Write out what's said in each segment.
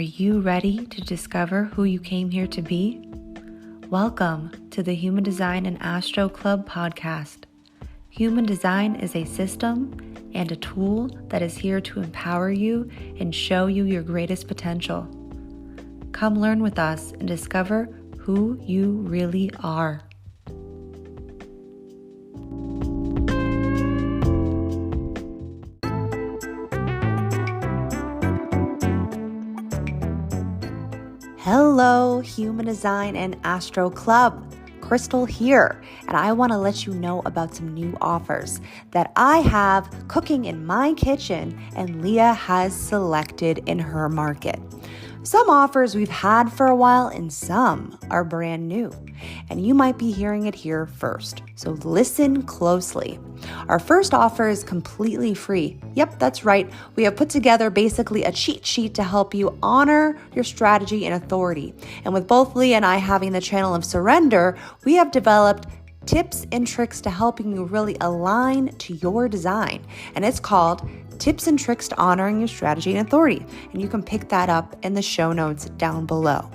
you ready to discover who you came here to be? Welcome to the Human Design and Astro Club podcast. Human Design is a system and a tool that is here to empower you and show you your greatest potential. Come learn with us and discover who you really are. Hello, Human Design and Astro Club. Krystle here, and I want to let you know about some new offers that I have cooking in my kitchen and Leah has selected in her market. Some offers we've had for a while and some are brand new, and you might be hearing it here first, so listen closely. Our first offer is completely free. Yep, that's right. We have put together basically a cheat sheet to help you honor your strategy and authority. And with both Leah and I having the channel of surrender, we have developed tips and tricks to helping you really align to your design. And it's called Tips and Tricks to Honoring Your Strategy and Authority. And you can pick that up in the show notes down below.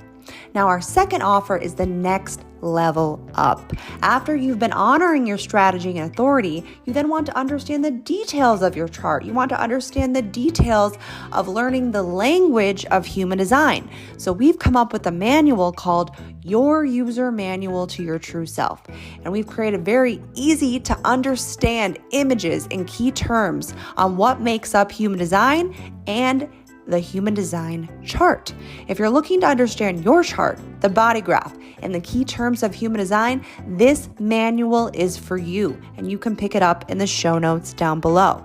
Now, our second offer is the next level up. After you've been honoring your strategy and authority, you then want to understand the details of your chart. You want to understand the details of learning the language of human design. So we've come up with a manual called Your User Manual to Your True Self. And we've created very easy to understand images and key terms on what makes up human design and the human design chart. If you're looking to understand your chart, the body graph, and the key terms of human design, this manual is for you, and you can pick it up in the show notes down below.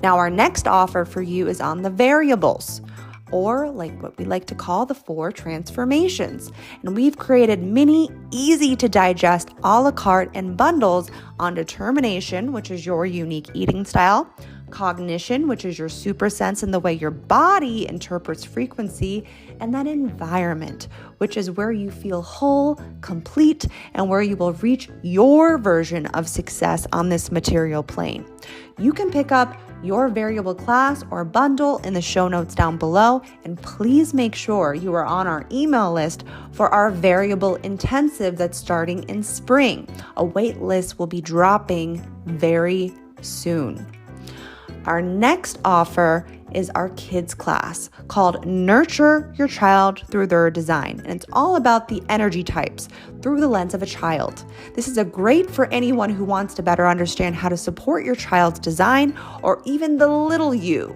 Now, our next offer for you is on the variables, or like what we like to call the 4 transformations. And we've created mini, easy to digest a la carte and bundles on determination, which is your unique eating style, cognition, which is your super sense and the way your body interprets frequency, and then environment, which is where you feel whole, complete, and where you will reach your version of success on this material plane. You can pick up your variable class or bundle in the show notes down below, and please make sure you are on our email list for our variable intensive that's starting in spring. A wait list will be dropping very soon. Our next offer is our kids class called Nurture Your Child Through Their Design. And it's all about the energy types through the lens of a child. This is a great for anyone who wants to better understand how to support your child's design or even the little you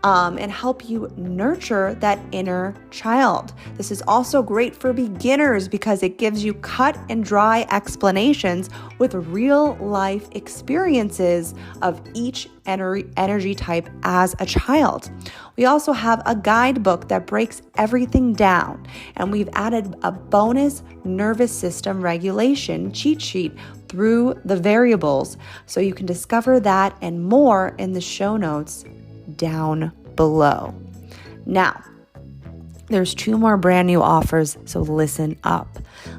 and help you nurture that inner child. This is also great for beginners because it gives you cut and dry explanations with real life experiences of each energy type as a child. We also have a guidebook that breaks everything down, and we've added a bonus nervous system regulation cheat sheet through the variables, so you can discover that and more in the show notes down below. Now, there's 2 more brand new offers, so listen up.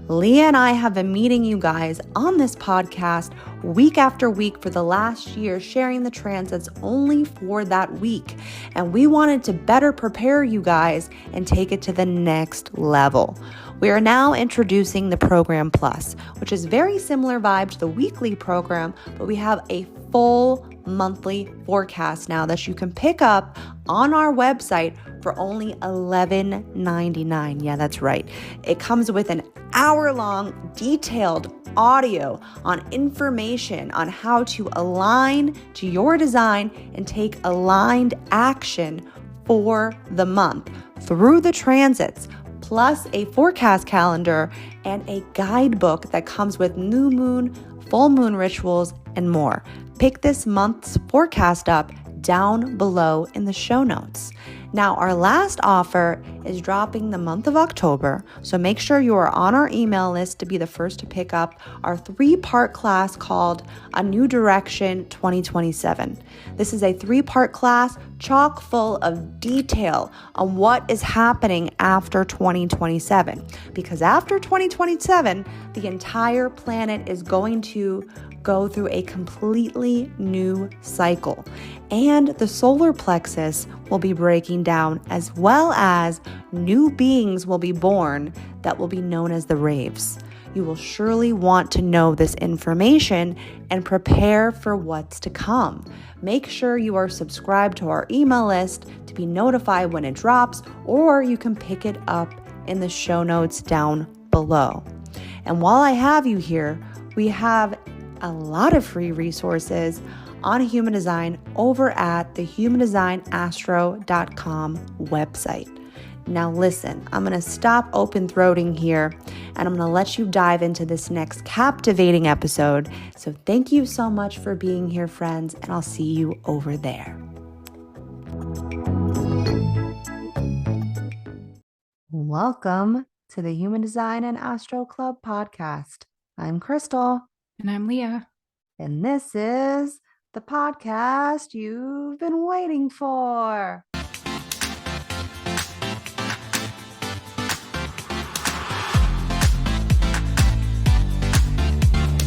Leah and I have been meeting you guys on this podcast week after week for the last year, sharing the transits only for that week. And we wanted to better prepare you guys and take it to the next level. We are now introducing the Program Plus, which is very similar vibe to the weekly program, but we have a full monthly forecast now that you can pick up on our website for only $11.99. Yeah, that's right. It comes with an hour-long detailed audio on information on how to align to your design and take aligned action for the month through the transits, plus a forecast calendar and a guidebook that comes with new moon, full moon rituals, and more. Pick this month's forecast up down below in the show notes. Now, our last offer is dropping the month of October, so make sure you are on our email list to be the first to pick up our 3-part class called A New Direction 2027. This is a 3-part class chock full of detail on what is happening after 2027. Because after 2027, the entire planet is going to go through a completely new cycle. And the solar plexus will be breaking down, as well as new beings will be born that will be known as the raves. You will surely want to know this information and prepare for what's to come. Make sure you are subscribed to our email list to be notified when it drops, or you can pick it up in the show notes down below. And while I have you here, we have a lot of free resources on human design over at the humandesignastro.com website. Now listen, I'm going to stop open throating here and I'm going to let you dive into this next captivating episode. So thank you so much for being here, friends, and I'll see you over there. Welcome to the Human Design and Astro Club podcast. I'm Krystle. And I'm Leah. And this is the podcast you've been waiting for.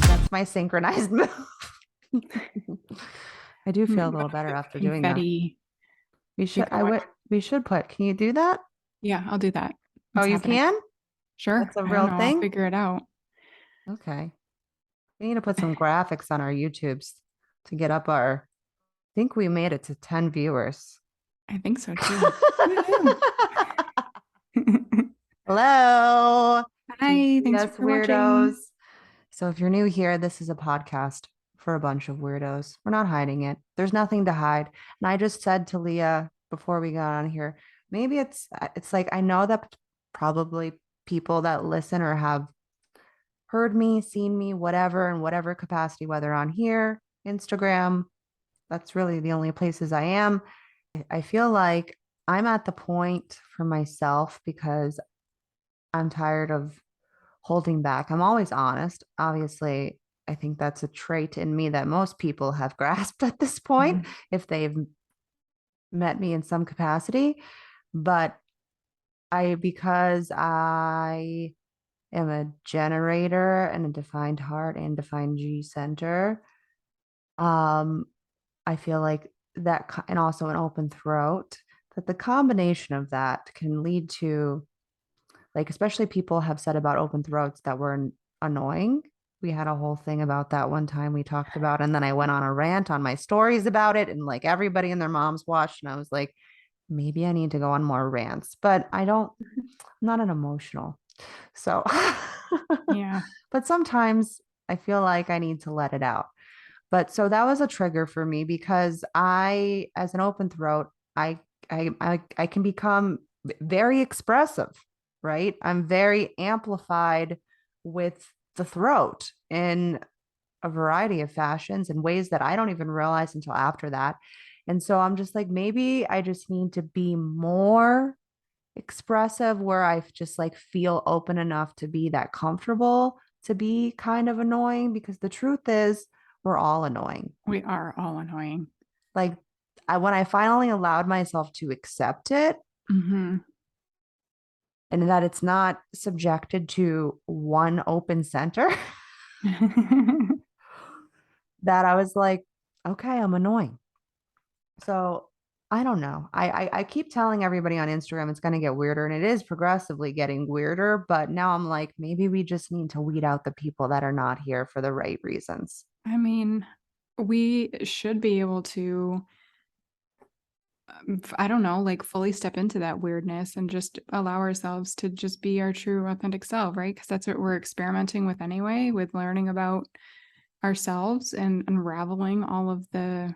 That's my synchronized move. I do feel a little better after doing that. We should put, can you do that? Yeah, I'll do that. It's happening. You can? Sure. That's a real thing? I'll figure it out. Okay. We need to put some graphics on our YouTubes to get up our, I think we made it to 10 viewers. I think so too. Hello. Hi, thanks for weirdos. watching. So if you're new here, this is a podcast for a bunch of weirdos. We're not hiding it. There's nothing to hide. And I just said to Leah before we got on here, maybe it's like, I know that probably people that listen or have heard me, seen me, whatever, in whatever capacity, whether on here, Instagram, that's really the only places I am. I feel like I'm at the point for myself because I'm tired of holding back. I'm always honest. Obviously, I think that's a trait in me that most people have grasped at this point, if they've met me in some capacity. But because I am a generator and a defined heart and defined G center, I feel like that, and also an open throat, that the combination of that can lead to, like, especially people have said about open throats that were annoying. We had a whole thing about that one time we talked about, and then I went on a rant on my stories about it, and like everybody and their moms watched, and I was like, maybe I need to go on more rants, but I'm not an emotional. So yeah, but sometimes I feel like I need to let it out. But so that was a trigger for me because as an open throat, I can become very expressive, right? I'm very amplified with the throat in a variety of fashions and ways that I don't even realize until after that. And so I'm just like, maybe I just need to be more expressive where I just like feel open enough to be that comfortable to be kind of annoying, because the truth is we're all annoying. We are all annoying. Like when I finally allowed myself to accept it, and that it's not subjected to one open center, that I was like, okay, I'm annoying. So I don't know. I keep telling everybody on Instagram it's going to get weirder, and it is progressively getting weirder. But now I'm like, maybe we just need to weed out the people that are not here for the right reasons. I mean, we should be able to, I don't know, like fully step into that weirdness and just allow ourselves to just be our true authentic self, right? Because that's what we're experimenting with anyway, with learning about ourselves and unraveling all of the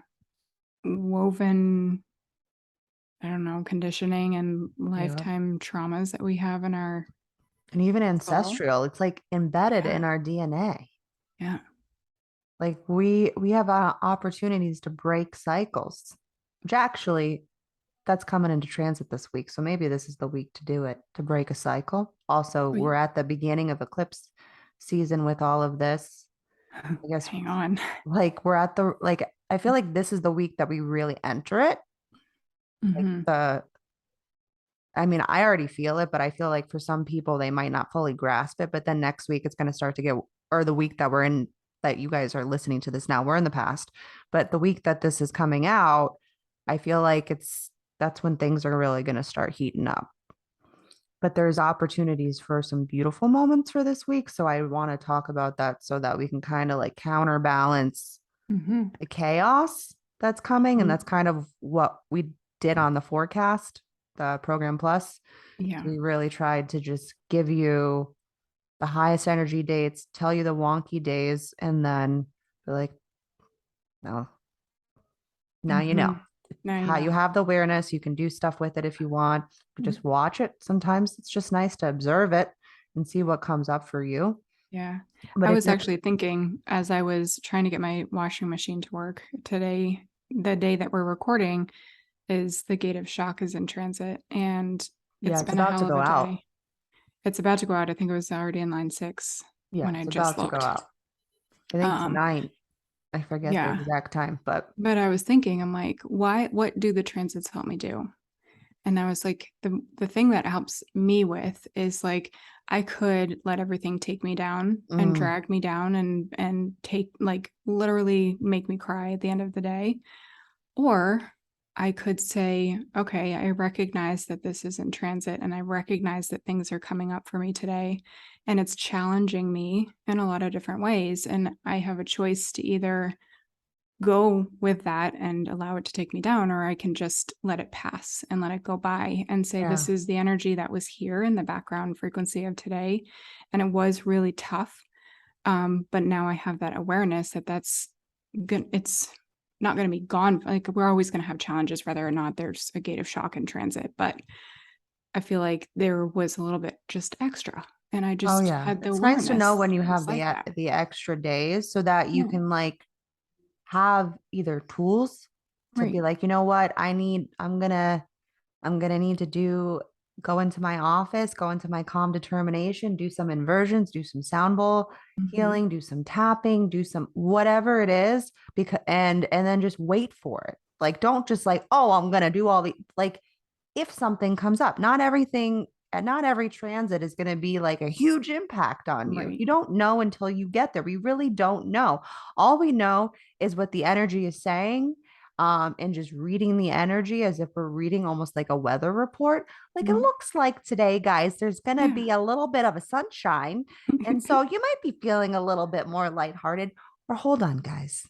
woven, I don't know, conditioning and lifetime traumas that we have in our, and even ancestral, it's like embedded in our DNA. Yeah. Like we have opportunities to break cycles, which actually that's coming into transit this week. So maybe this is the week to do it, to break a cycle. Also, we're at the beginning of eclipse season with all of this. I guess, hang on. Like we're at the, like, I feel like this is the week that we really enter it. Like I mean, I already feel it, but I feel like for some people, they might not fully grasp it. But then next week, it's going to start to get, or the week that we're in that you guys are listening to this now. We're in the past, but the week that this is coming out, I feel like that's when things are really going to start heating up. But there's opportunities for some beautiful moments for this week. So I want to talk about that so that we can kind of like counterbalance Mm-hmm. the chaos that's coming. And Mm-hmm. that's kind of what we did on the forecast, the program plus. Yeah. We really tried to just give you the highest energy dates, tell you the wonky days, and then be like, no, now you know. Mm-hmm. Now you How you know. have the awareness, you can do stuff with it if you want, but just watch it. Sometimes it's just nice to observe it and see what comes up for you. Yeah. But I if was you're, actually thinking as I was trying to get my washing machine to work today, the day that we're recording is the gate of shock is in transit, and yeah, it's it's been a about to hell of go a out. day. It's about to go out. I think it was already in line 6 Yeah, when I it's just about to go looked. out. I think Um, tonight. I forget the yeah. exact time, but But I was thinking, I'm like, what do the transits help me do? And I was like, the thing that helps me with is like I could let everything take me down and mm, drag me down and take like literally make me cry at the end of the day. Or I could say, okay, I recognize that this is in transit and I recognize that things are coming up for me today and it's challenging me in a lot of different ways. And I have a choice to either go with that and allow it to take me down, or I can just let it pass and let it go by and say, yeah. this is the energy that was here in the background frequency of today. And it was really tough. But now I have that awareness that that's good. It's not going to be gone. Like we're always going to have challenges, whether or not there's a gate of shock in transit. But I feel like there was a little bit just extra. And I Oh just yeah. had the It's nice to know awareness when you that it's have like that. the extra days so that you Yeah. can like have either tools to be Right. like, you know what, I'm gonna need to go into my office, go into my calm determination, do some inversions, do some sound bowl Mm-hmm. healing, do some tapping, do some whatever it is, because and then just wait for it. Like don't just like, oh, I'm gonna do all the like if something comes up, not everything and not every transit is going to be like a huge impact on you. Right. You don't know until you get there. We really don't know. All we know is what the energy is saying, and just reading the energy as if we're reading almost like a weather report. Like it Mhm. looks like today, guys, there's going to Yeah. be a little bit of a sunshine. And so you might be feeling a little bit more lighthearted. Or hold on, guys,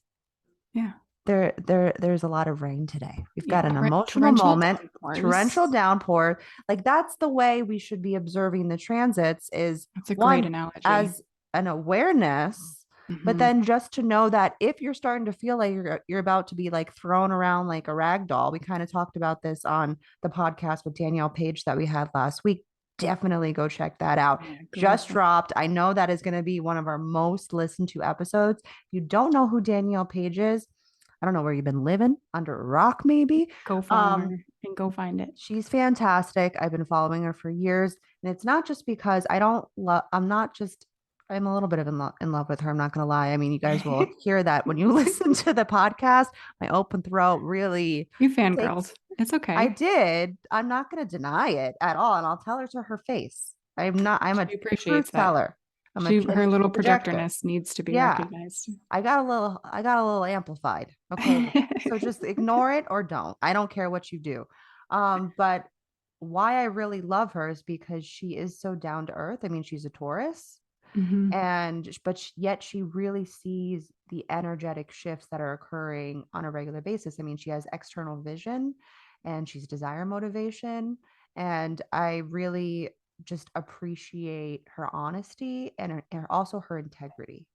Yeah. there's a lot of rain today. We've got Yeah. an emotional Torrential moment, torrential downpours. downpour. Like that's the way we should be observing the transits is That's a great one analogy. as an awareness, but Hmm. then just to know that if you're starting to feel like you're about to be like thrown around like a rag doll. We kind of talked about this on the podcast with Danielle Page that we had last week. Definitely go check that out. Yeah. Go Just listen. dropped. I know that is going to be one of our most listened to episodes. If you don't know who Danielle Page is, I don't know where you've been living under a rock, maybe. Go follow Um, her and go find it. she's fantastic. I've been following her for years. And it's not just because I don't love, I'm not just, I'm a little bit of in love with her. I'm not going to lie. I mean, you guys will hear that when you listen to the podcast. My open throat really You takes, fangirled. It's I okay. did. I'm not going to deny it at all. And I'll tell her to her face. I'm a She appreciates truth that. teller. I'm Her a little projector. projectorness needs to be Yeah. recognized. I got a little amplified. Okay. So just ignore it or don't. I don't care what you do. But why I really love her is because she is so down to earth. I mean, she's a Taurus Hmm. yet she really sees the energetic shifts that are occurring on a regular basis. I mean, she has external vision and she's desire motivation. And I really just appreciate her honesty and also her integrity.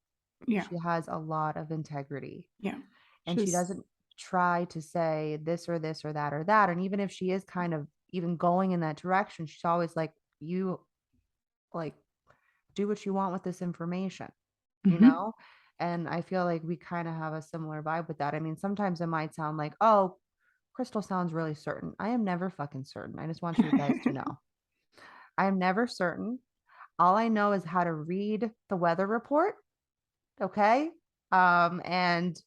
Yeah. She has a lot of integrity Yeah. and she She's doesn't try to say this or that or that. And even if she is kind of even going in that direction, she's always like, you like do what you want with this information, you hmm know? And I feel like we kind of have a similar vibe with that. I mean, sometimes it might sound like, oh, Krystle sounds really certain. I am never fucking certain. I just want you guys to know. I am never certain. All I know is how to read the weather report. Okay. And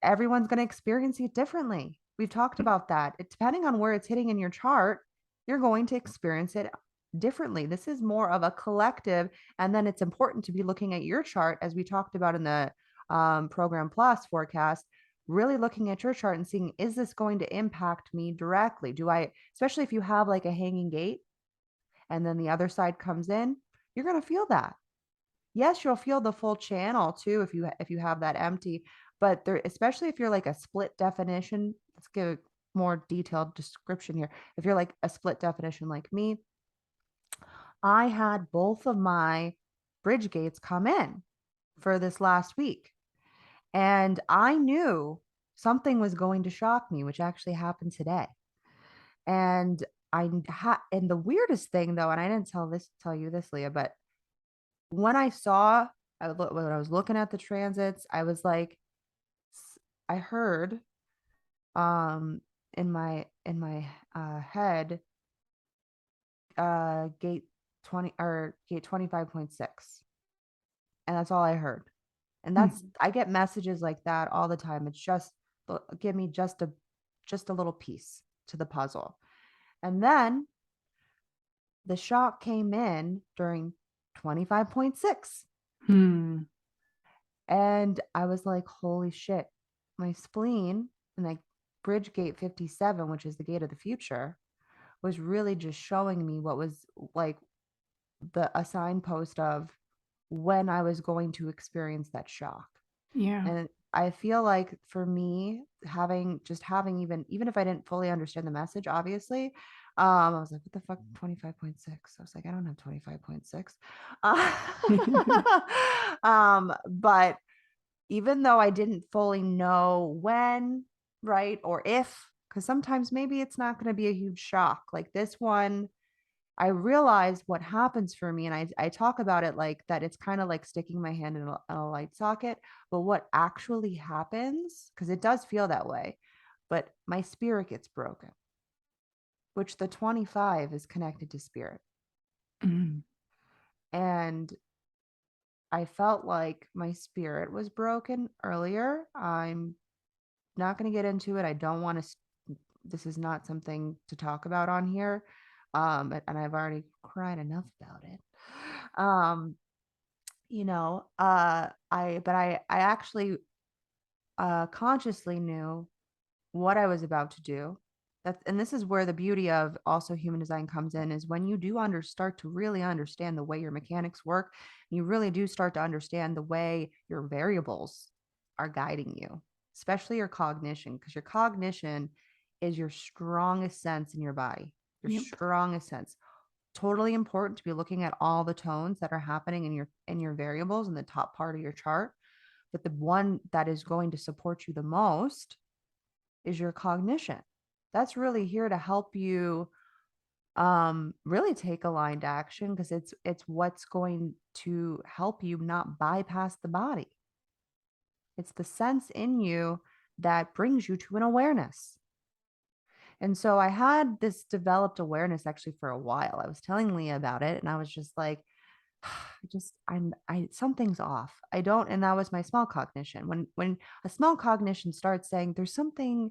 everyone's going to experience it differently. We've talked about that. Depending on where it's hitting in your chart, you're going to experience it differently. This is more of a collective. And then it's important to be looking at your chart, as we talked about in the Program Plus forecast, really looking at your chart and seeing, is this going to impact me directly? Do I, especially if you have like a hanging gate and then the other side comes in, you're going to feel that. Yes, you'll feel the full channel too if you have that empty, but there, especially if you're like a split definition, let's give a more detailed description here. If you're like a split definition like me, I had both of my bridge gates come in for this last week. And I knew something was going to shock me, which actually happened today. And and the weirdest thing though, and I didn't tell you this, Leah, but when I saw, when I was looking at the transits, I was like, I heard um in my head gate 20 or gate 25.6, and that's all I heard. And that's, I get messages like that all the time. It's just, give me just a little piece to the puzzle. And then the shock came in during 25.6. And I was like, holy shit, my spleen and like bridge gate 57, which is the gate of the future, was really just showing me what was like a signpost of when I was going to experience that shock. Yeah. And I feel like for me, having even if I didn't fully understand the message, obviously, I was like, what the fuck, 25.6? I was like, I don't have 25.6. But even though I didn't fully know when, right, or if, because sometimes maybe it's not going to be a huge shock. Like this one, I realized what happens for me, and I talk about it like that. It's kind of like sticking my hand in a light socket. But what actually happens, because it does feel that way, but my spirit gets broken, which the 25 is connected to spirit. And I felt like my spirit was broken earlier. I'm not going to get into it. I don't want to, this is not something to talk about on here. And I've already cried enough about it. I actually consciously knew what I was about to do. And this is where the beauty of also human design comes in, is when you do start to really understand the way your mechanics work, you really do start to understand the way your variables are guiding you, especially your cognition, because your cognition is your strongest sense in your body, your strongest sense. Totally important to be looking at all the tones that are happening in your variables in the top part of your chart. But the one that is going to support you the most is your cognition. That's really here to help you really take aligned action, because it's what's going to help you not bypass the body. It's the sense in you that brings you to an awareness. And so I had this developed awareness actually for a while. I was telling Leah about it, and I was just like, something's off. I don't, and that was my small cognition. When a small cognition starts saying there's something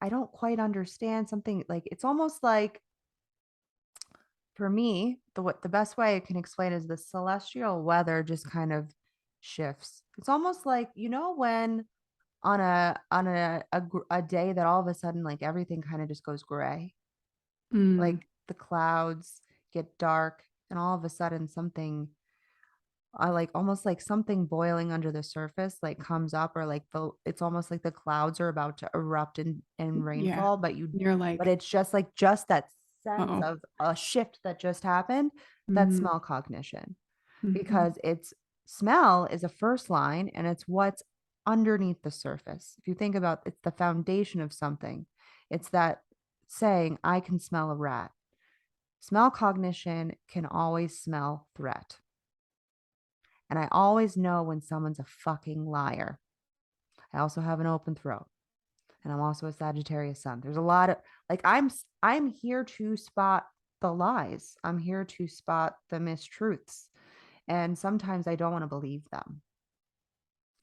I don't quite understand, something like, it's almost like, for me, the best way I can explain is the celestial weather just kind of shifts. It's almost like, when on a day that all of a sudden like everything kind of just goes gray, like the clouds get dark and all of a sudden something, I like almost like something boiling under the surface like comes up, or like it's almost like the clouds are about to erupt in rainfall, but You're like, it's just that sense oh, of a shift that just happened. That's smell cognition, because it's smell is a first line and it's what's underneath the surface. If you think about, it's the foundation of something. It's that saying, I can smell a rat. Smell cognition can always smell threat. And I always know when someone's a fucking liar. I also have an open throat. And I'm also a Sagittarius sun. There's a lot of like, I'm here to spot the lies. I'm here to spot the mistruths. And sometimes I don't want to believe them.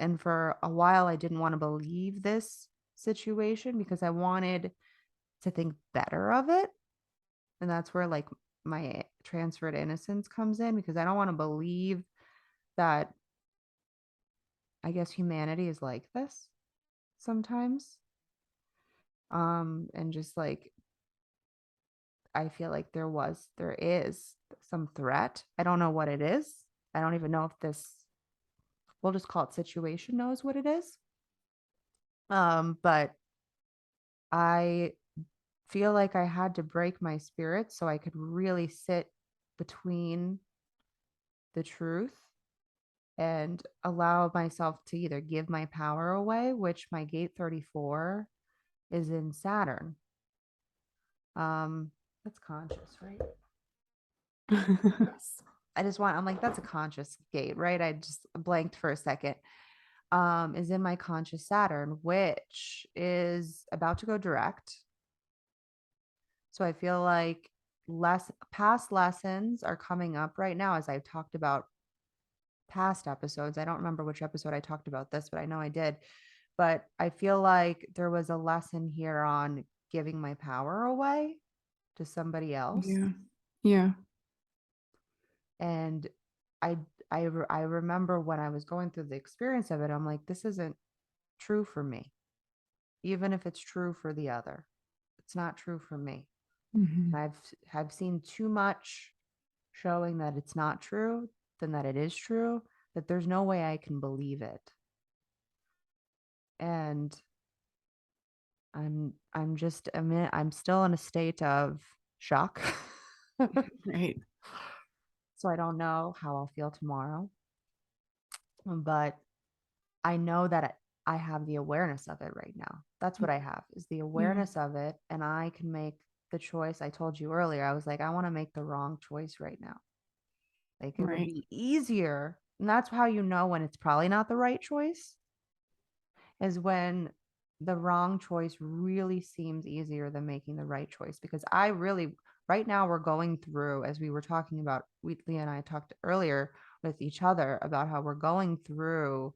And for a while I didn't want to believe this situation because I wanted to think better of it. And that's where like my transferred innocence comes in, because I don't want to believe that, I guess, humanity is like this sometimes. And just like, I feel like there is some threat. I don't know what it is. I don't even know if this, we'll just call it situation, knows what it is. But I feel like I had to break my spirit so I could really sit between the truth and allow myself to either give my power away, which my gate 34 is in Saturn. That's conscious, right? Yes. I'm like, that's a conscious gate, right? I just blanked for a second. Is in my conscious Saturn, which is about to go direct. So I feel like less past lessons are coming up right now, as I've talked about past episodes. I don't remember which episode I talked about this, but I know I did. But I feel like there was a lesson here on giving my power away to somebody else. Yeah. Yeah. And I I remember when I was going through the experience of it, I'm like, this isn't true for me. Even if it's true for the other, it's not true for me. Mm-hmm. I've seen too much showing that it's not true than that it is true, that there's no way I can believe it. And I'm still in a state of shock. Right. So I don't know how I'll feel tomorrow, but I know that I have the awareness of it right now. That's what I have, is the Yeah. awareness of it, and I can make the choice. I told you earlier, I was like, I want to make the wrong choice right now. Like, it would Right. be easier. And that's how you know when it's probably not the right choice, is when the wrong choice really seems easier than making the right choice. Because I really, right now, we're going through, as we were talking about, Leah and I talked earlier with each other about how we're going through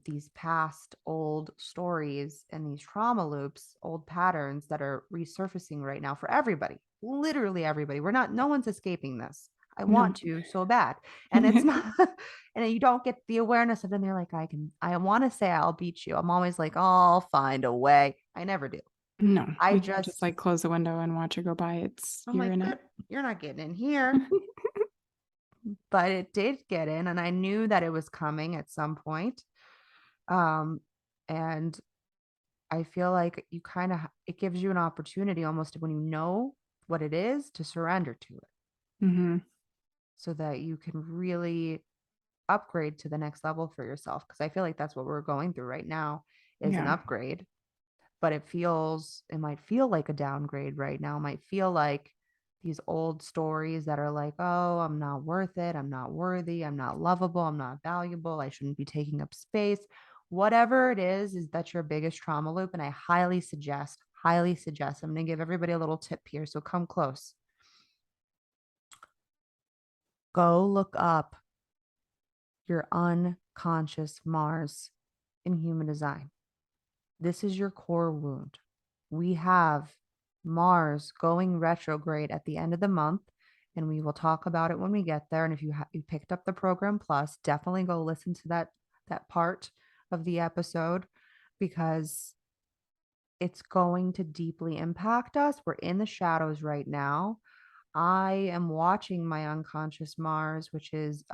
these past old stories and these trauma loops, old patterns that are resurfacing right now for everybody, literally everybody. We're not, no one's escaping this. I No. want to so bad. And it's not, and you don't get the awareness of it. And they're like, I want to say I'll beat you. I'm always like, oh, I'll find a way. I never do. No. I You can't just just, like close the window and watch it go by. It's I'm you're like, in it. you're not getting in here. But it did get in, and I knew that it was coming at some point. Um, and I feel like you kind of, it gives you an opportunity almost when you know what it is to surrender to it, Mm-hmm. so that you can really upgrade to the next level for yourself. Because I feel like that's what we're going through right now, is an Yeah. upgrade, but it might feel like a downgrade right now. It might feel like these old stories that are like, oh, I'm not worth it. I'm not worthy. I'm not lovable. I'm not valuable. I shouldn't be taking up space. Whatever it is that's your biggest trauma loop. And I highly suggest, I'm going to give everybody a little tip here. So come close. Go look up your unconscious Mars in human design. This is your core wound. We have Mars going retrograde at the end of the month, and we will talk about it when we get there. And if you picked up the program plus, definitely go listen to that part of the episode, because it's going to deeply impact us. We're in the shadows right now. I am watching my unconscious Mars, which is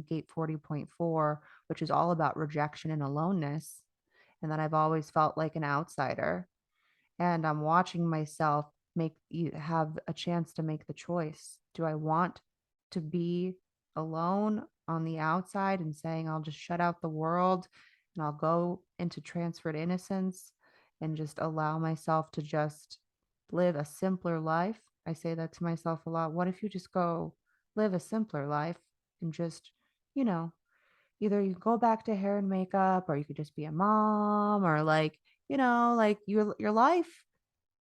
gate 40.4, which is all about rejection and aloneness, and that I've always felt like an outsider. And I'm watching myself make you have a chance to make the choice. Do I want to be alone on the outside and saying I'll just shut out the world and I'll go into transferred innocence and just allow myself to just live a simpler life? I say that to myself a lot. What if you just go live a simpler life and just, you know, either you go back to hair and makeup, or you could just be a mom, or like, like your life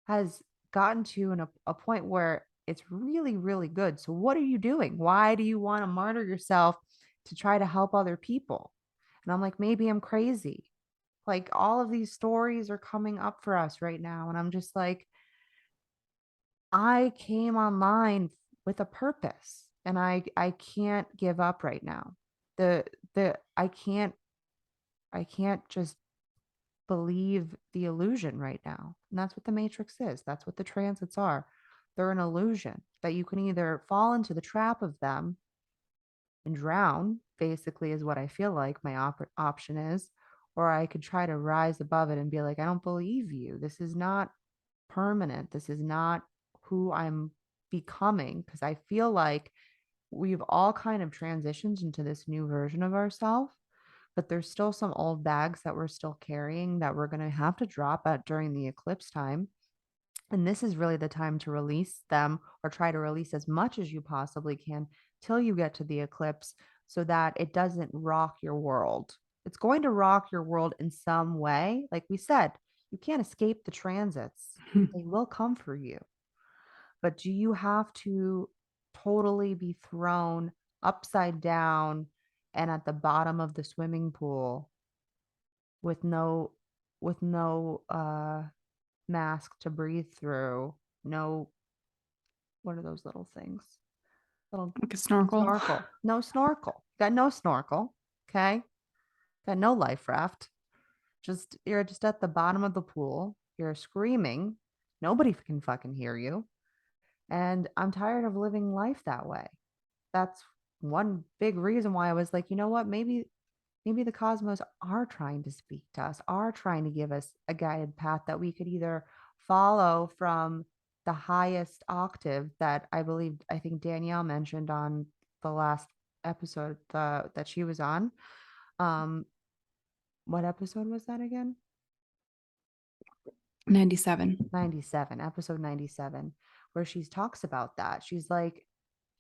has gotten to a point where it's really, really good. So what are you doing? Why do you want to martyr yourself to try to help other people? And I'm like, maybe I'm crazy. Like, all of these stories are coming up for us right now. And I'm just like, I came online with a purpose, and I can't give up right now. The I can't just believe the illusion right now. And that's what the matrix is. That's what the transits are. They're an illusion that you can either fall into the trap of them and drown, basically, is what I feel like my option is. Or I could try to rise above it and be like, I don't believe you. This is not permanent. This is not who I'm becoming. Because I feel like we've all kind of transitioned into this new version of ourselves, but there's still some old bags that we're still carrying that we're going to have to drop at during the eclipse time. And this is really the time to release them, or try to release as much as you possibly can till you get to the eclipse, so that it doesn't rock your world. It's going to rock your world in some way. Like we said, you can't escape the transits, they will come for you. But do you have to totally be thrown upside down and at the bottom of the swimming pool with no mask to breathe through, no, what are those little things, little Like a snorkel. snorkel, no snorkel, got no snorkel, okay, got no life raft, just you're just at the bottom of the pool, you're screaming, nobody can fucking hear you, and I'm tired of living life that way. That's one big reason why I was like, you know what, maybe the cosmos are trying to speak to us, are trying to give us a guided path that we could either follow from the highest octave that I think Danielle mentioned on the last episode that she was on. Um, what episode was that again? 97. 97, episode 97, where she talks about that. She's like,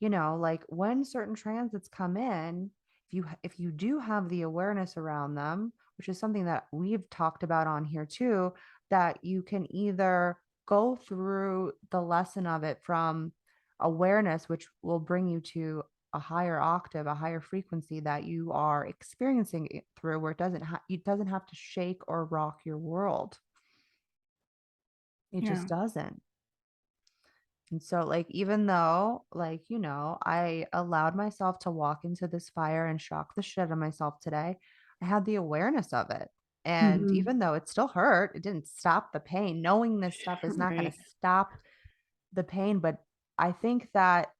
like when certain transits come in, if you do have the awareness around them, which is something that we've talked about on here too, that you can either go through the lesson of it from awareness, which will bring you to a higher octave, a higher frequency that you are experiencing it through, where it doesn't have to shake or rock your world. It Yeah. just doesn't. And so, like, even though, like, I allowed myself to walk into this fire and shock the shit out of myself today, I had the awareness of it. And Mhm. even though it still hurt, it didn't stop the pain. Knowing this stuff is not going Right. to stop the pain. But I think that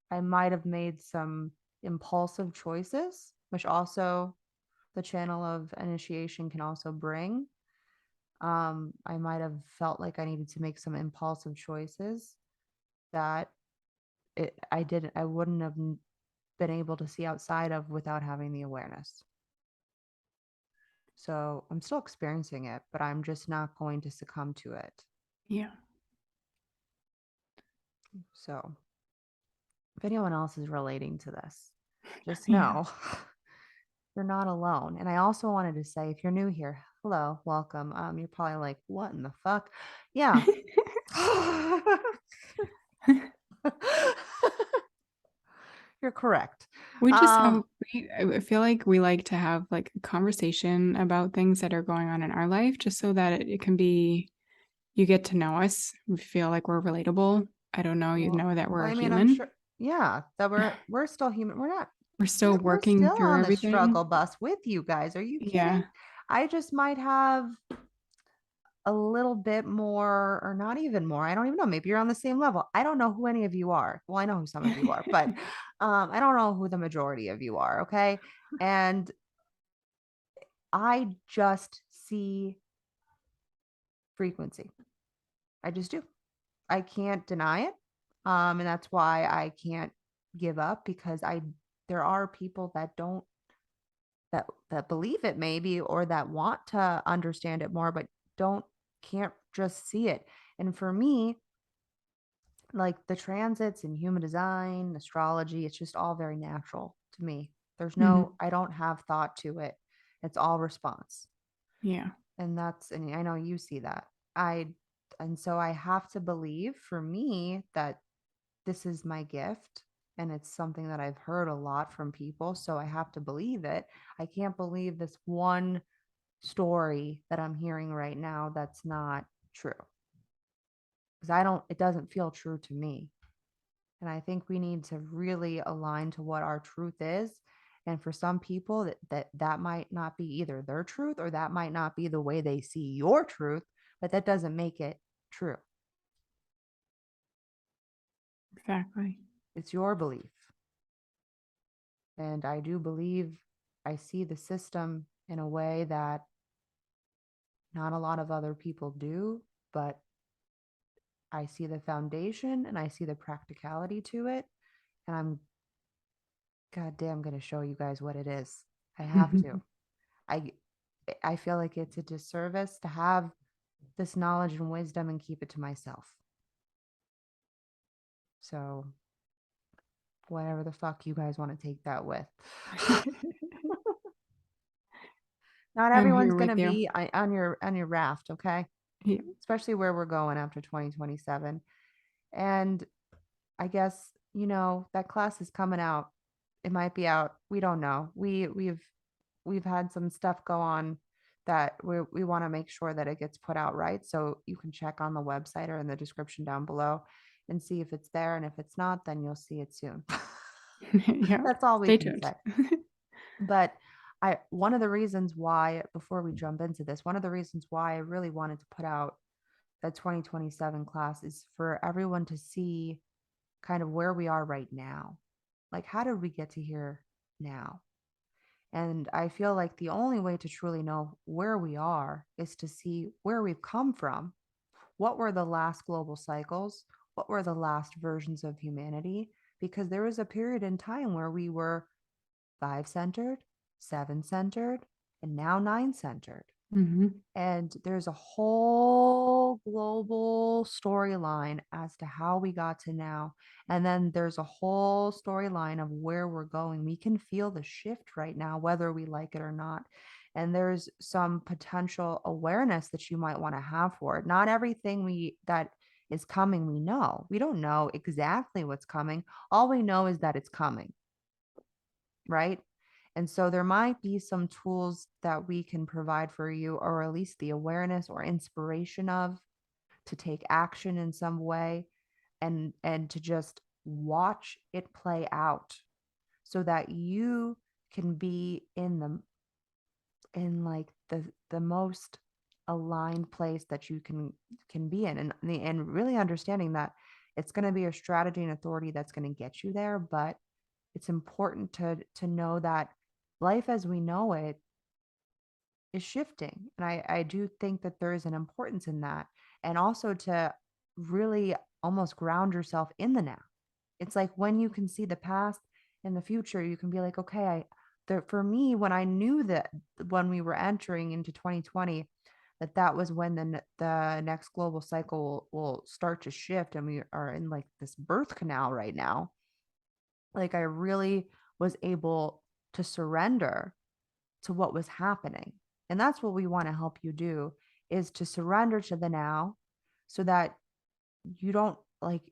I might have made some impulsive choices, which also the channel of initiation can also bring. I might have felt like I needed to make some impulsive choices that I wouldn't have been able to see outside of without having the awareness. So I'm still experiencing it, but I'm just not going to succumb to it. Yeah. So if anyone else is relating to this, just Yeah. know you're not alone. And I also wanted to say, if you're new here, hello, welcome. You're probably like, what in the fuck? Yeah. You're correct. We just have, Um, I feel like we like to have like a conversation about things that are going on in our life, just so that it can be, you get to know us. We feel like we're relatable. I don't know, you well, know that we're well, a I mean, I'm human. sure, yeah, that we're still human. We're not We're still we're working still through on the everything. struggle bus with you guys. Are you kidding? Yeah. I just might have a little bit more, or not even more. I don't even know. Maybe you're on the same level. I don't know who any of you are. Well, I know who some of you are, but I don't know who the majority of you are. Okay. And I just see frequency. I just do. I can't deny it. And that's why I can't give up, because there are people that don't that believe it maybe, or that want to understand it more, but don't can't just see it. And for me, like the transits and human design, astrology, it's just all very natural to me. Mhm. I don't have thought to it. It's all response. Yeah. And I know you see that. I and so I have to believe, for me, that this is my gift, and it's something that I've heard a lot from people, so I have to believe it. I can't believe this one story that I'm hearing right now that's not true. because it doesn't feel true to me. And I think we need to really align to what our truth is. And for some people that might not be either their truth, or that might not be the way they see your truth, but that doesn't make it true. Exactly. It's your belief. And I do believe I see the system in a way that not a lot of other people do, but I see the foundation and I see the practicality to it. And I'm goddamn going to show you guys what it is. I have to. I I feel like it's a disservice to have this knowledge and wisdom and keep it to myself. So whatever the fuck you guys want to take that with. Not I'm everyone's here going to with you. be on your raft, okay? Yeah. Especially where we're going after 2027. And I guess, that class is coming out. It might be out. We don't know. We've had some stuff go on that we want to make sure that it gets put out right. So you can check on the website or in the description down below and see if it's there. And if it's not, then you'll see it soon. Yeah. That's all we Stay can tuned. say. But one of the reasons why, before we jump into this, one of the reasons why I really wanted to put out that 2027 class is for everyone to see kind of where we are right now. Like, how did we get to here now? And I feel like the only way to truly know where we are is to see where we've come from. What were the last global cycles? What were the last versions of humanity? Because there was a period in time where we were 5 centered, 7 centered, and now 9 centered. Mm-hmm. And there's a whole global storyline as to how we got to now. And then there's a whole storyline of where we're going. We can feel the shift right now, whether we like it or not. And there's some potential awareness that you might want to have for it. Not everything that is coming, we know. We don't know exactly what's coming. All we know is that it's coming, right? And so there might be some tools that we can provide for you, or at least the awareness or inspiration of, to take action in some way, and to just watch it play out so that you can be in like the most aligned place that you can be in, and really understanding that it's going to be a strategy and authority that's going to get you there. But it's important to know that life as we know it is shifting. And I do think that there is an importance in that. And also to really almost ground yourself in the now. It's like when you can see the past and the future, you can be like, okay, for me, when I knew that when we were entering into 2020, that was when the next global cycle will start to shift, and we are in like this birth canal right now. Like, I really was able to surrender to what was happening. And that's what we want to help you do, is to surrender to the now, so that you don't, like,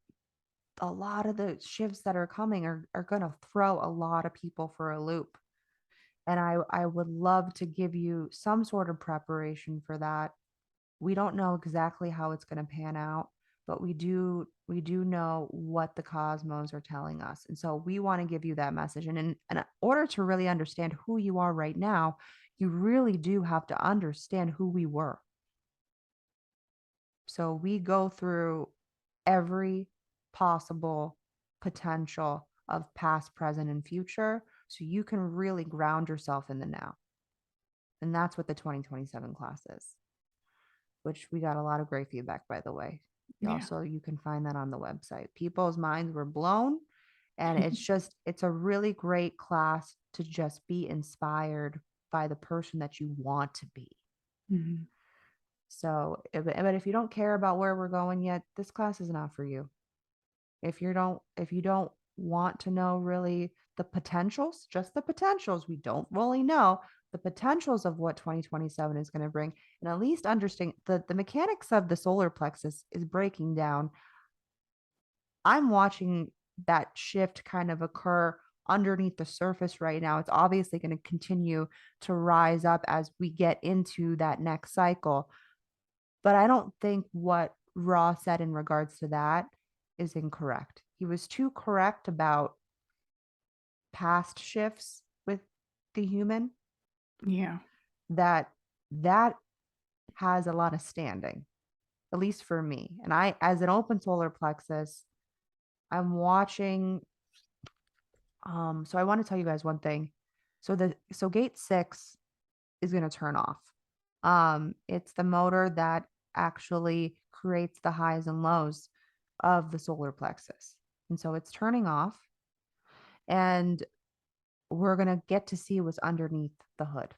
a lot of the shifts that are coming are going to throw a lot of people for a loop. And I would love to give you some sort of preparation for that. We don't know exactly how it's going to pan out, but we do know what the cosmos are telling us. And so we want to give you that message. And in order to really understand who you are right now, you really do have to understand who we were. So we go through every possible potential of past, present, and future, so you can really ground yourself in the now. And that's what the 2027 class is, which we got a lot of great feedback, by the way. Yeah. Also, you can find that on the website. People's minds were blown. And it's a really great class to just be inspired by the person that you want to be. Mm-hmm. So, but if you don't care about where we're going yet, this class is not for you. If you don't want to know really the potentials, just the potentials, we don't really know the potentials of what 2027 is going to bring, and at least understand the mechanics of the solar plexus is breaking down. I'm watching that shift kind of occur underneath the surface right now. It's obviously going to continue to rise up as we get into that next cycle. But I don't think what Ra said in regards to that is incorrect. He was too correct about past shifts with the human, Yeah. that has a lot of standing, at least for me. And I, as an open solar plexus, I'm watching. So I want to tell you guys one thing. So gate 6 is going to turn off. It's the motor that actually creates the highs and lows of the solar plexus. And so it's turning off, and we're going to get to see what's underneath the hood,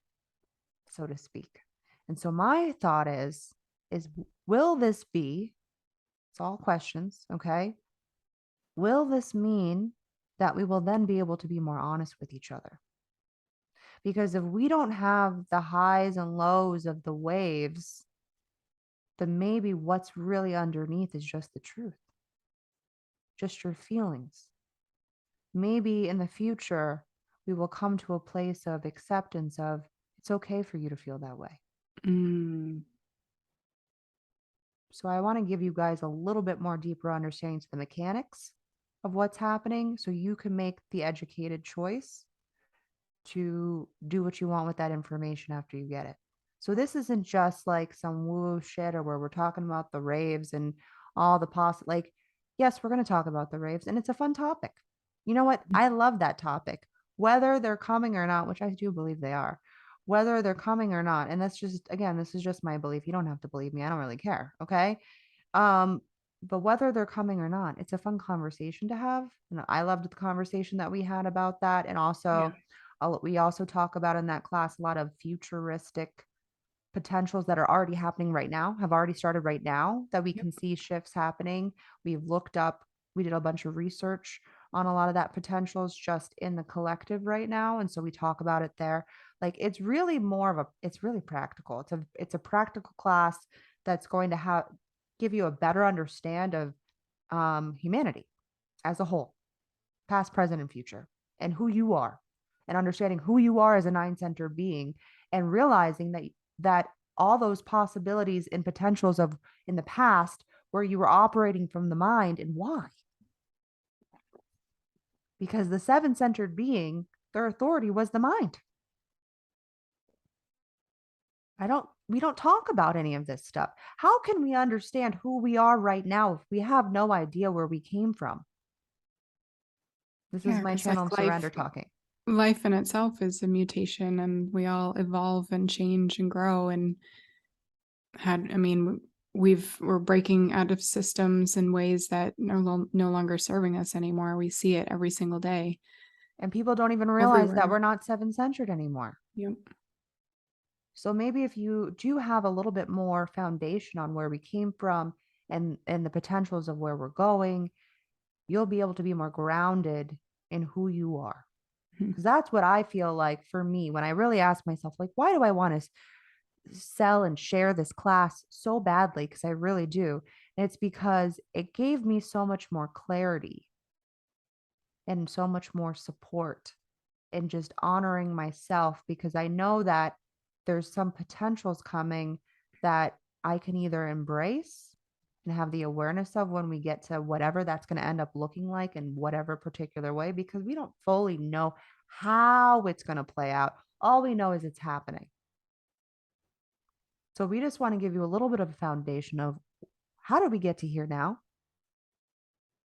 so to speak. And so my thought is will this be, it's all questions, okay? Will this mean that we will then be able to be more honest with each other? Because if we don't have the highs and lows of the waves, then maybe what's really underneath is just the truth, just your feelings. Maybe in the future, we will come to a place of acceptance of it's okay for you to feel that way. Mm. So I want to give you guys a little bit more deeper understanding to the mechanics of what's happening so you can make the educated choice to do what you want with that information after you get it. So this isn't just like some woo shit or where we're talking about the raves and all the like, yes, we're going to talk about the raves and it's a fun topic. You know what? I love that topic, whether they're coming or not, which I do believe they are, whether they're coming or not. And that's just, again, this is just my belief. You don't have to believe me. I don't really care. Okay. Um, but whether they're coming or not, it's a fun conversation to have. And I loved the conversation that we had about that. And also, we also talk about in that class a lot of futuristic potentials that are already happening right now, have already started right now, that we can see shifts happening. We've looked up, we did a bunch of research on a lot of that potentials just in the collective right now. And so we talk about it there. Like it's really more of a, it's really practical. It's a practical class that's going to give you a better understand of humanity as a whole, past, present, and future, and who you are, and understanding who you are as a nine-center being, and realizing that all those possibilities and potentials of in the past where you were operating from the mind, and why. Because the seven-centered being, their authority was the mind. We don't talk about any of this stuff. How can we understand who we are right now if we have no idea where we came from? This is my channel like Surrender talking. Life in itself is a mutation, and we all evolve and change and grow. And we're breaking out of systems in ways that are no longer serving us anymore. We see it every single day. And people don't even realize that we're not seven-centered anymore. Yep. So maybe if you do have a little bit more foundation on where we came from and the potentials of where we're going, you'll be able to be more grounded in who you are. Because that's what I feel like for me when I really ask myself, like, why do I want to sell and share this class so badly? Because I really do. And it's because it gave me so much more clarity and so much more support and just honoring myself, because I know that there's some potentials coming that I can either embrace and have the awareness of when we get to whatever that's going to end up looking like in whatever particular way, because we don't fully know how it's going to play out. All we know is it's happening. So we just want to give you a little bit of a foundation of how did we get to here now?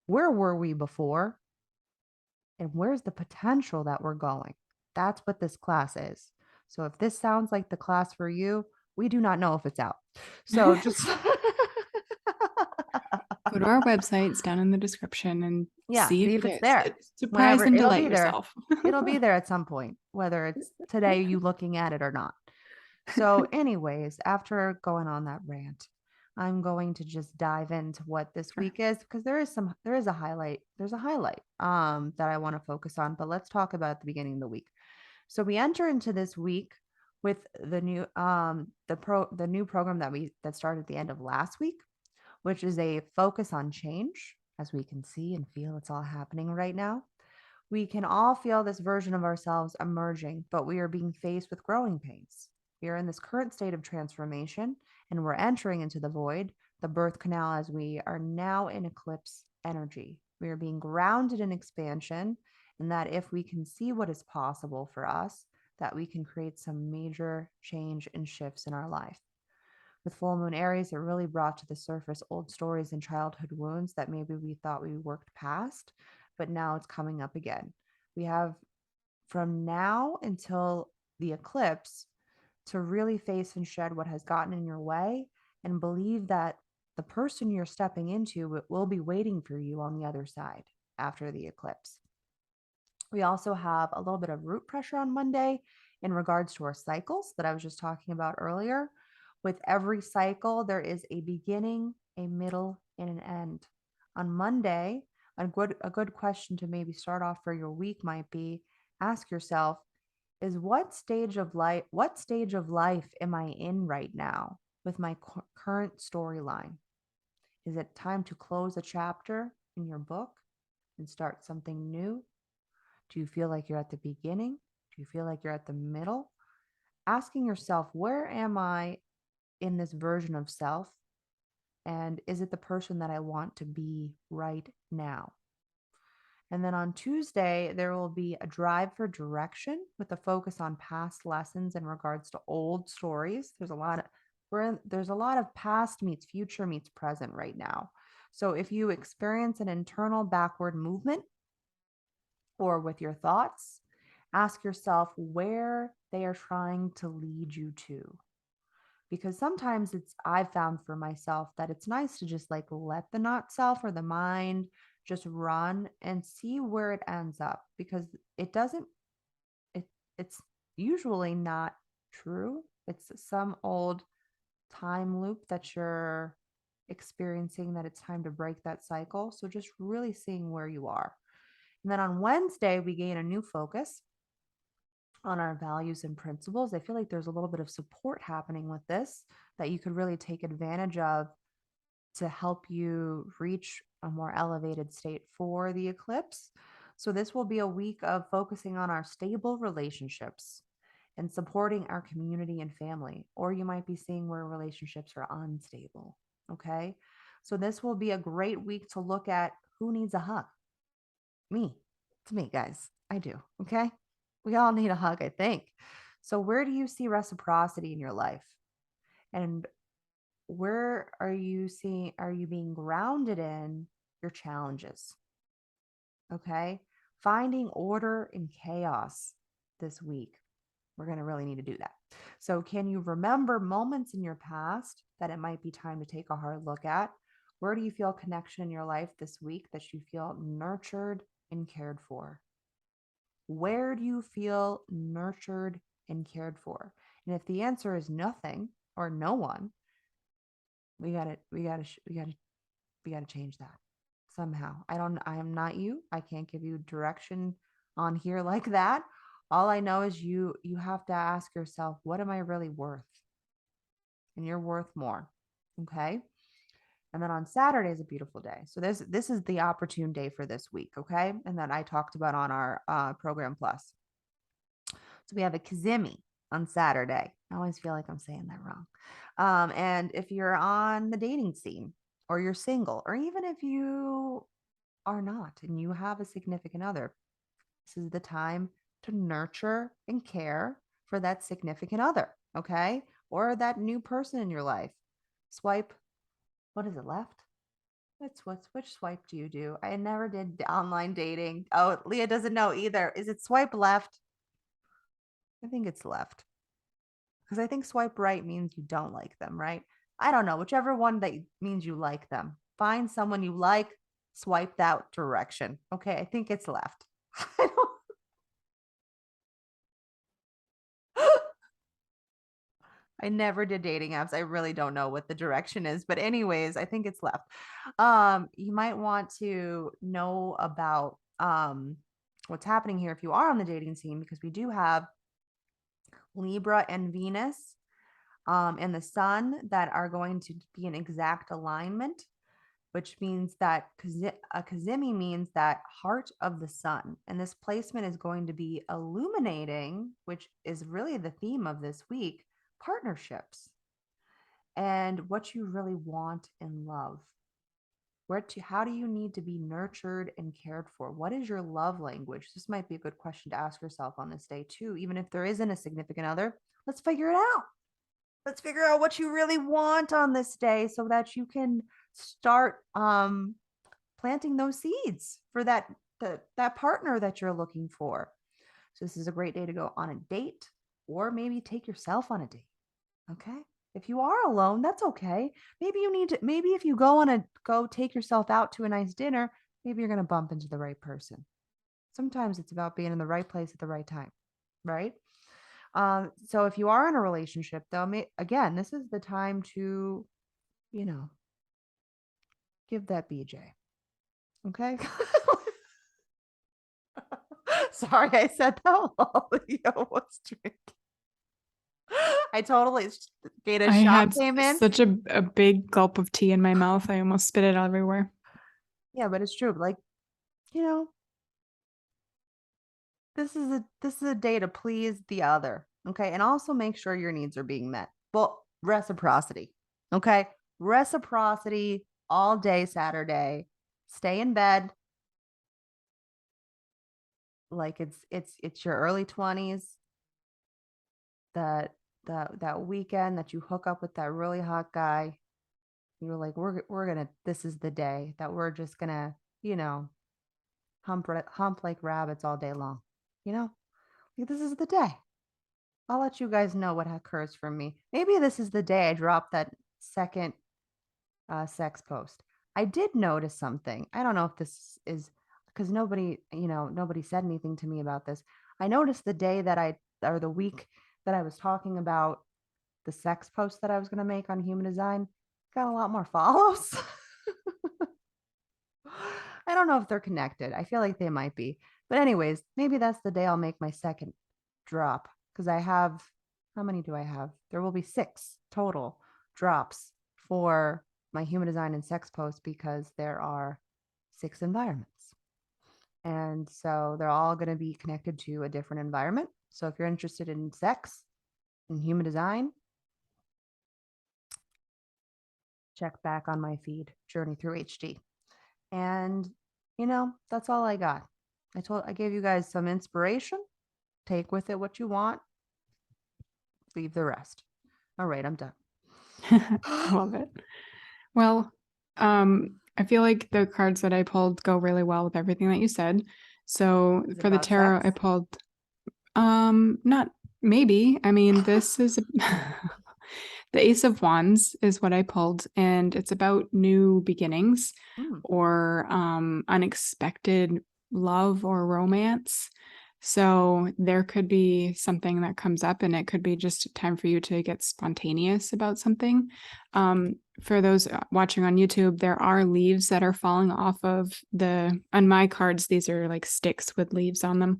Where were we before? And where's the potential that we're going? That's what this class is. So if this sounds like the class for you, we do not know if it's out. So just go to our website. It's down in the description and see if it's there. Surprise Whenever and it'll delight be there. yourself. It'll be there at some point, whether it's today you looking at it or not. So anyways, after going on that rant, I'm going to just dive into what this week is, because there's a highlight that I want to focus on, but let's talk about the beginning of the week. So we enter into this week with the new the new program that started at the end of last week, which is a focus on change. As we can see and feel, it's all happening right now. We can all feel this version of ourselves emerging, but we are being faced with growing pains. We are in this current state of transformation, and we're entering into the void, the birth canal, as we are now in eclipse energy. We are being grounded in expansion, and that if we can see what is possible for us, that we can create some major change and shifts in our life. With full moon Aries, it really brought to the surface old stories and childhood wounds that maybe we thought we worked past, but now it's coming up again. We have from now until the eclipse to really face and shed what has gotten in your way and believe that the person you're stepping into will be waiting for you on the other side after the eclipse. We also have a little bit of root pressure on Monday in regards to our cycles that I was just talking about earlier. With every cycle, there is a beginning, a middle, and an end. On Monday, a good question to maybe start off for your week might be, ask yourself, is what stage of life am I in right now with my current storyline? Is it time to close a chapter in your book and start something new? Do you feel like you're at the beginning? Do you feel like you're at the middle? Asking yourself, where am I in this version of self? And is it the person that I want to be right now? And then on Tuesday, there will be a drive for direction with a focus on past lessons in regards to old stories. There's a lot of past meets future meets present right now. So if you experience an internal backward movement or with your thoughts, ask yourself where they are trying to lead you to. Because sometimes I've found for myself that it's nice to just like let the not self or the mind just run and see where it ends up, because it's usually not true. It's some old time loop that you're experiencing, that it's time to break that cycle. So just really seeing where you are. And then on Wednesday, we gain a new focus on our values and principles. I feel like there's a little bit of support happening with this that you could really take advantage of to help you reach a more elevated state for the eclipse. So this will be a week of focusing on our stable relationships and supporting our community and family. Or you might be seeing where relationships are unstable. Okay. So this will be a great week to look at who needs a hug. Me. It's me, guys. I do. Okay. We all need a hug, I think. So where do you see reciprocity in your life? And where are you being grounded in your challenges? Okay. Finding order in chaos this week. We're going to really need to do that. So can you remember moments in your past that it might be time to take a hard look at? Where do you feel connection in your life this week that you feel nurtured and cared for? Where do you feel nurtured and cared for? And if the answer is nothing or no one, we gotta change that somehow. I am not you. I can't give you direction on here like that. All I know is you have to ask yourself, what am I really worth? And you're worth more. Okay. And then on Saturday is a beautiful day. So this is the opportune day for this week. Okay. And that I talked about on our program plus. So we have a Kazimi on Saturday. I always feel like I'm saying that wrong. And if you're on the dating scene or you're single, or even if you are not and you have a significant other, this is the time to nurture and care for that significant other. Okay. Or that new person in your life. Swipe. What is it, left? Which swipe do you do? I never did online dating. Oh, Leah doesn't know either. Is it swipe left? I think it's left. Because I think swipe right means you don't like them, right? I don't know. Whichever one that means you like them. Find someone you like, swipe that direction. Okay, I think it's left. I never did dating apps. I really don't know what the direction is. But anyways, I think it's left. You might want to know about what's happening here if you are on the dating scene, because we do have Libra and Venus and the Sun that are going to be in exact alignment, which means that a Kazimi means that heart of the sun. And this placement is going to be illuminating, which is really the theme of this week, partnerships and what you really want in love. How do you need to be nurtured and cared for? What is your love language? This might be a good question to ask yourself on this day too. Even if there isn't a significant other, let's figure it out. Let's figure out what you really want on this day so that you can start planting those seeds for that partner that you're looking for. So this is a great day to go on a date, or maybe take yourself on a date. Okay? If you are alone, that's okay. Maybe if you go take yourself out to a nice dinner, maybe you're going to bump into the right person. Sometimes it's about being in the right place at the right time, right? So if you are in a relationship, though, again, this is the time to, give that BJ. Okay. Sorry, I said that while Leo was drinking. I totally, Gata's I shot had came in. such a big gulp of tea in my mouth. I almost spit it everywhere. Yeah, but it's true. Like, this is a day to please the other. Okay. And also make sure your needs are being met. Well, reciprocity. Okay. Reciprocity all day Saturday. Stay in bed. Like it's your early 20s. That weekend that you hook up with that really hot guy. You're like, this is the day that we're just gonna, hump like rabbits all day long. Like, this is the day. I'll let you guys know what occurs from me. Maybe this is the day I drop that second sex post. I did notice something. I don't know if this is because nobody said anything to me about this. I noticed the day or the week that I was talking about the sex post that I was going to make on human design, got a lot more follows. I don't know if they're connected. I feel like they might be. But anyways, maybe that's the day I'll make my second drop, because I have, how many do I have? There will be 6 total drops for my human design and sex post, because there are 6 environments. And so they're all going to be connected to a different environment. So if you're interested in sex and human design, check back on my feed, Journey Through HD. And, that's all I got. I gave you guys some inspiration. Take with it what you want. Leave the rest. All right, I'm done. I love it. Well, I feel like the cards that I pulled go really well with everything that you said. So for the tarot, sex? I pulled, not maybe. I mean, this is the Ace of Wands is what I pulled, and it's about new beginnings or unexpected love or romance. So there could be something that comes up, and it could be just time for you to get spontaneous about something. For those watching on YouTube, there are leaves that are falling off of on my cards. These are like sticks with leaves on them.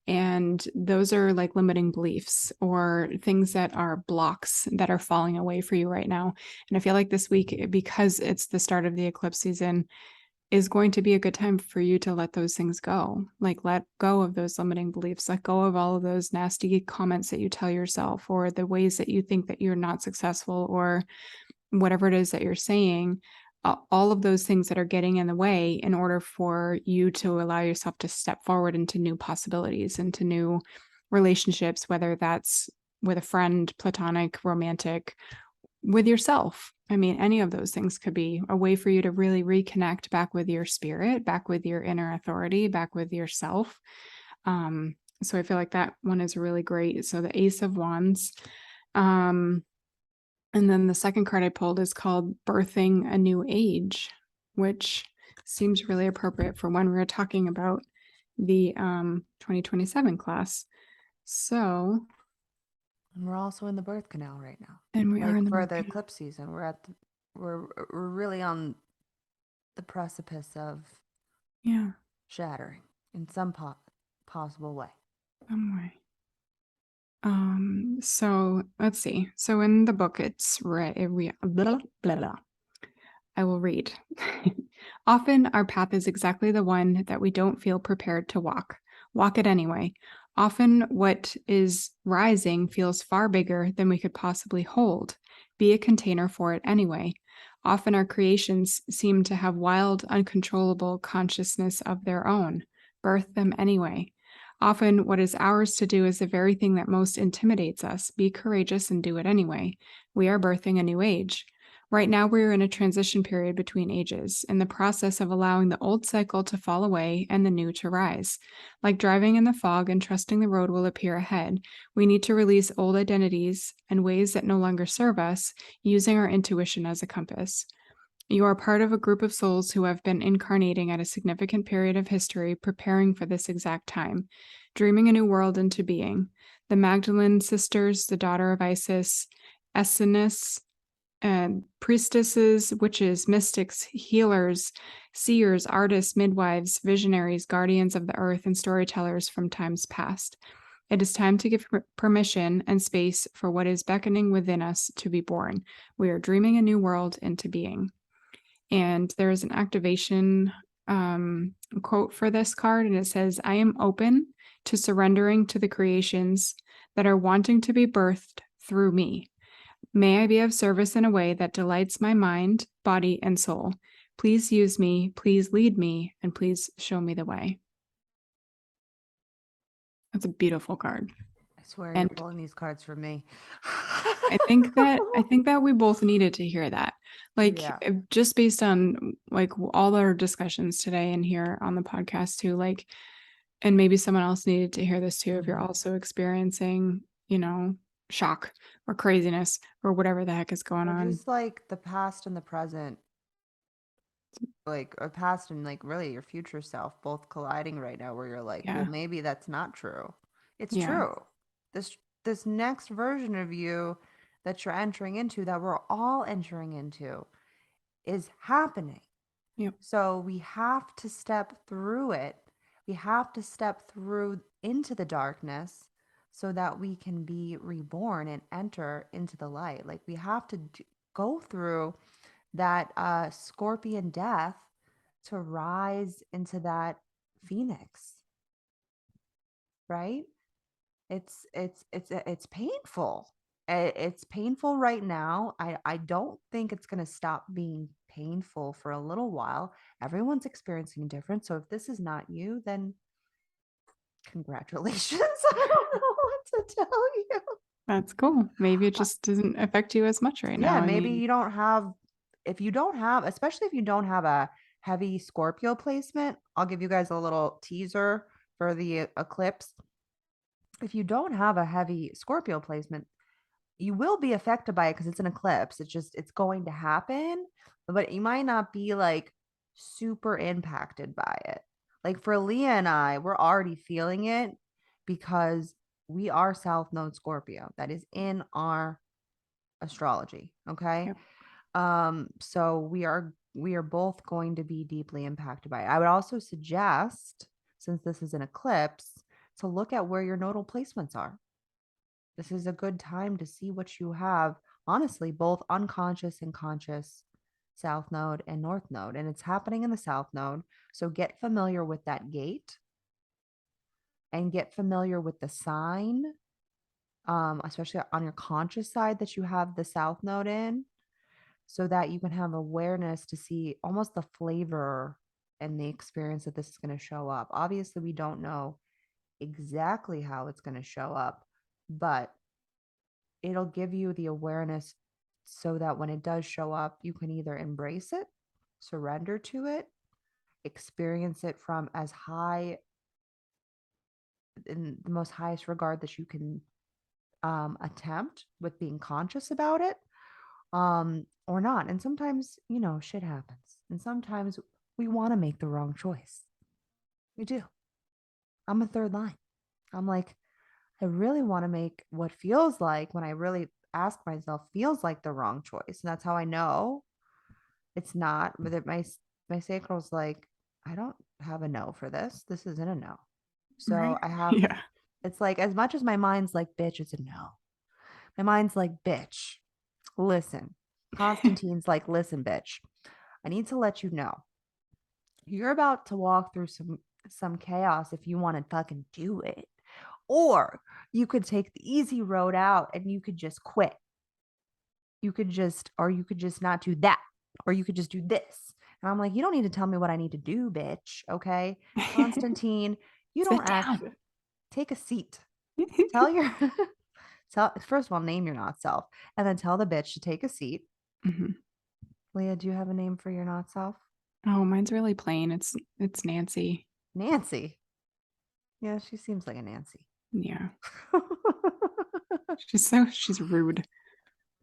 And those are like limiting beliefs or things that are blocks that are falling away for you right now. And I feel like this week, because it's the start of the eclipse season, is going to be a good time for you to let those things go. Like, let go of those limiting beliefs, let go of all of those nasty comments that you tell yourself, or the ways that you think that you're not successful, or whatever it is that you're saying. All of those things that are getting in the way in order for you to allow yourself to step forward into new possibilities, into new relationships, whether that's with a friend, platonic, romantic, with yourself. I mean, any of those things could be a way for you to really reconnect back with your spirit, back with your inner authority, back with yourself. So I feel like that one is really great. So the Ace of Wands. And then the second card I pulled is called Birthing a New Age, which seems really appropriate for when we were talking about the 2027 class. So, and we're also in the birth canal right now. And we are in the for birth the canal. eclipse season. We're really on the precipice of shattering in some possible way. Some way. So let's see. So in the book, it's blah, blah, blah. I will read. Often our path is exactly the one that we don't feel prepared to walk. Walk it anyway. Often what is rising feels far bigger than we could possibly hold. Be a container for it anyway. Often our creations seem to have wild, uncontrollable consciousness of their own. Birth them anyway. Often what is ours to do is the very thing that most intimidates us. Be courageous and do it anyway. We are birthing a new age. Right now, we're in a transition period between ages, in the process of allowing the old cycle to fall away and the new to rise. Like driving in the fog and trusting the road will appear ahead, we need to release old identities and ways that no longer serve us, using our intuition as a compass. You are part of a group of souls who have been incarnating at a significant period of history, preparing for this exact time, dreaming a new world into being. The Magdalene sisters, the daughter of Isis, Essenes, priestesses, witches, mystics, healers, seers, artists, midwives, visionaries, guardians of the earth, and storytellers from times past. It is time to give permission and space for what is beckoning within us to be born. We are dreaming a new world into being. And there is an activation quote for this card, and it says, I am open to surrendering to the creations that are wanting to be birthed through me. May I be of service in a way that delights my mind, body, and soul. Please use me, please lead me, and please show me the way. That's a beautiful card. I swear And you're pulling these cards for me. I think that we both needed to hear that. Like, Yeah. just based on like all our discussions today and here on the podcast too, like, and maybe someone else needed to hear this too if you're also experiencing, shock or craziness or whatever the heck is going on. Just like the past and the present, like or past and like really your future self both colliding right now, where you're like, Yeah. well, maybe that's not true. It's Yeah. true. This next version of you that you're entering into, that we're all entering into, is happening. Yep. So we have to step through it. We have to step through into the darkness so that we can be reborn and enter into the light. Like we have to go through that scorpion death to rise into that phoenix, right? It's painful. It's painful right now. I don't think it's going to stop being painful for a little while. Everyone's experiencing different. So if this is not you, then congratulations. I don't know what to tell you. That's cool. Maybe it just doesn't affect you as much right now. Yeah, I maybe mean, you don't have, if you don't have, especially if you don't have a heavy Scorpio placement, I'll give you guys a little teaser for the eclipse. If you don't have a heavy Scorpio placement, you will be affected by it because it's an eclipse. It's going to happen, but you might not be like super impacted by it. Like for Leah and I, we're already feeling it because we are South Node Scorpio. That is in our astrology. Okay. Yep. So we are both going to be deeply impacted by it. I would also suggest, since this is an eclipse, to look at where your nodal placements are. This is a good time to see what you have, honestly, both unconscious and conscious south node and north node. And it's happening in the south node. So get familiar with that gate and get familiar with the sign, especially on your conscious side that you have the south node in, so that you can have awareness to see almost the flavor and the experience that this is going to show up. Obviously, we don't know exactly how it's going to show up, but it'll give you the awareness so that when it does show up, you can either embrace it, surrender to it, experience it from as high, in the most highest regard that you can attempt with being conscious about it, or not. And sometimes, shit happens. And sometimes we want to make the wrong choice. We do. I'm a third line. I'm like, I really want to make what feels like, when I really ask myself, feels like the wrong choice. And that's how I know it's not. But my sacral's like, I don't have a no for this. This isn't a no. So Right. I have, Yeah. it's like, as much as my mind's like, bitch, it's a no. My mind's like, bitch, listen. Constantine's like, listen, bitch, I need to let you know you're about to walk through some chaos if you want to fucking do it. Or you could take the easy road out and you could just quit. You could just not do that. Or you could just do this. And I'm like, you don't need to tell me what I need to do, bitch. Okay. Constantine, you Sit don't down. take a seat. Tell your first of all, name your not self. And then tell the bitch to take a seat. Mhm. Leah, do you have a name for your not self? Oh, mine's really plain. It's Nancy. Nancy. Yeah, she seems like a Nancy. Yeah. She's rude.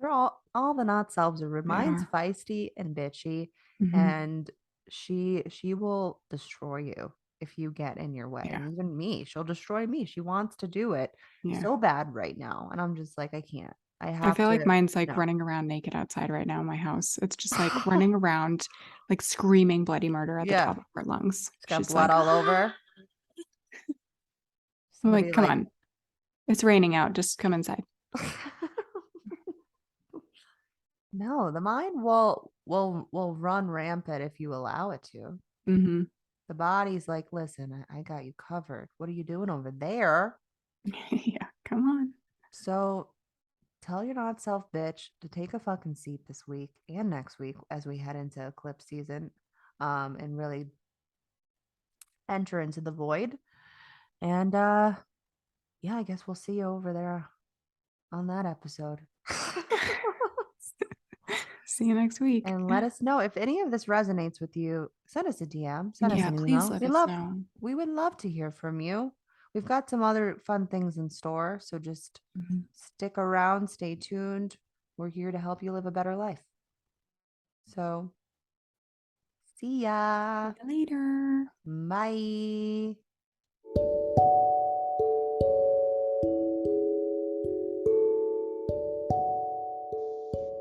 They're all the not selves are rude. They Mine's are. feisty and bitchy, Mhm. and she will destroy you if you get in your way. Yeah. And even me, she'll destroy me. She wants to do it Yeah. so bad right now, and I'm just like, I can't. I I have feel like to. mine's like No. running around naked outside right now in my house. It's just like running around, like screaming bloody murder at the Yeah, top of her lungs. it's got She's blood like, all over. I'm like, Somebody come like on. It's raining out. Just come inside. no, the mind will run rampant if you allow it to. Mm-hmm. The body's like, listen, I got you covered. What are you doing over there? Yeah, come on. So tell your not self bitch to take a fucking seat this week and next week as we head into eclipse season, and really enter into the void. And yeah, I guess we'll see you over there on that episode. See you next week. And let us know if any of this resonates with you. Send us a DM, send us Yeah, an please email. let us know. We would love to hear from you. We've got some other fun things in store, so just Mhm. stick around, stay tuned. We're here to help you live a better life. So, see ya. See you later. Bye.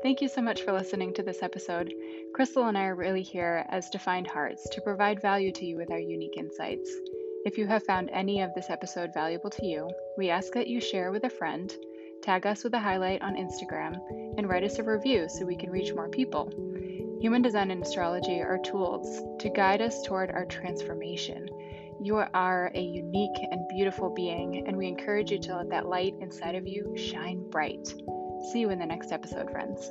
Thank you so much for listening to this episode. Krystle and I are really here as defined hearts to provide value to you with our unique insights. If you have found any of this episode valuable to you, we ask that you share with a friend, tag us with a highlight on Instagram, and write us a review so we can reach more people. Human design and astrology are tools to guide us toward our transformation. You are a unique and beautiful being, and we encourage you to let that light inside of you shine bright. See you in the next episode, friends.